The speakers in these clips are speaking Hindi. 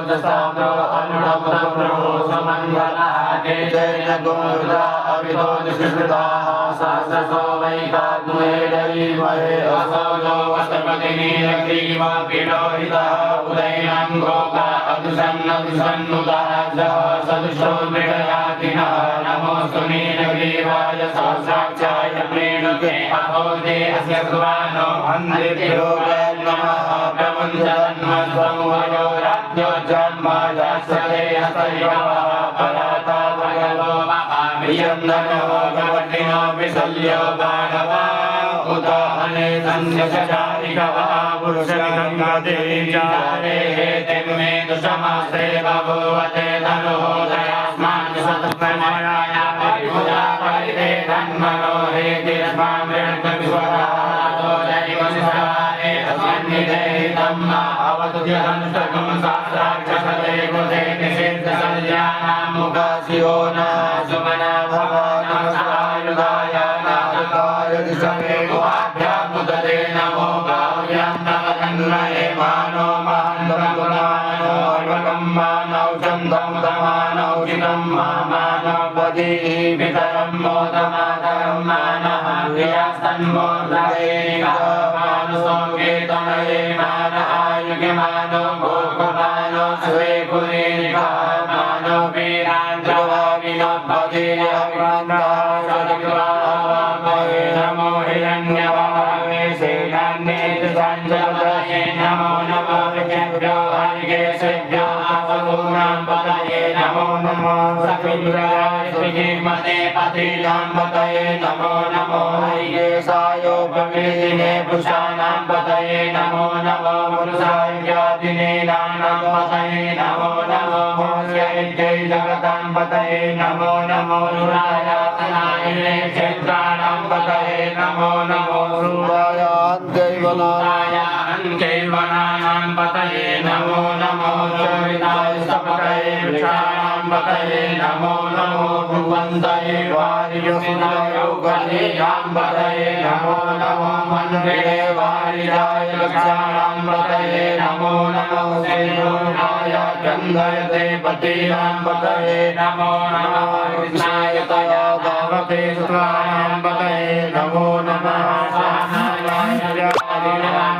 जसाम्रो अनुरक्तम्रो समन्वलः केचैन गुणुदा अभितो निष्कृताः सहस्रशो वैकाग्नेदैर्महे असौजो वसपतिनीलग्रीव पीडोहितः उदयनं गोका अदुसन्नुतः जः सदुषो मृगयातिनः नमोऽस्तु नीलग्रीवाय सहस्राक्षाय प्रेणुके अहोदे अस्य सुवानो अन्धेभ्यो नमः प्रपञ्चजन्मसंवयो राज्ञो जन्म जास्यते हस्तयोः पराता भगवो महाभियन्दनो भगवतिनो विशल्यो बाणवा उत अनेसन्यचारिकवा पुरुषगङ्गदेचारे तिम्मे दुषमास्ते बभूवते धनुदयास्मान् सत्त्वमयाय परिभुजा परिते धन्मनो हेतिरस्मान् वृणकविस्वरातो जयवंशवारे अस्मन्निधे धम्मा अवतुर्यधनुष्टकं शास्त्राक्षसते कृते निषेधसंज्ञानां मुखाशियो न सुमना भव नमस्तायुधाय नारदाय दिशमे गुहाभ्यामुदते नमो गाव्यां तव तन्मये मानो महान्तमानो अर्वकं मानौ चन्दं दमानौ चितं मानवपदी पितरं मोदमातरं मानः प्रियास्तन्मोदयेकामानुसौकेतनये मान आयुगमानो गोकुमानो स्वेकुलीनिका मानो वीरान्द्रवाविनोद्भवे अग्रान्तासदग्रामये नमो हिरण्यवाहवे सेनान्येति सञ्जलये नमो नमो ऋषिभ्यो हरिकेशेभ्यो अपगूनां पतये नमो नमो सकृद्राय श्रीमते पतिनां पतये नमो नमो हरिकेशायोपकृतिने पुरुषाणां पतये नमो नमो पुरुषाय ज्ञातिने नानां पतये नमो नमो मोक्ष्यैत्यै जगतां पतये नमो नमो रुरायातनाय क्षेत्राणां पतये नमो नमो रुरायान्त्यैवनानां पतये नमो नमो चोरिताय सपतये वृक्षाणां पतये नमो नमो भुवन्तये वारियुषिताय औषधीनां पतये नमो नमो मन्दिरे वारिजाय वृक्षाणां पतये नमो नमो सेनोनाय गन्धयते पतीनां पतये नमो नमः कृष्णाय तया दावते सुत्राणां पतये नमो नमः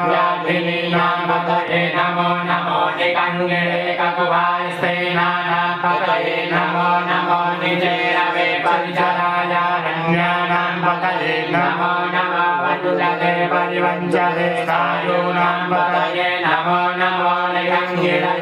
व्याधिनीनां पतये नमो नमो निकङ्गिरे ककुभास्तेनानां पतये नमो नमो निजेरवे परिचराय रण्यानां पतये नमो नमो वञ्चते परिवञ्चते स्थायूनां पतये नमो नमो निकङ्गिरे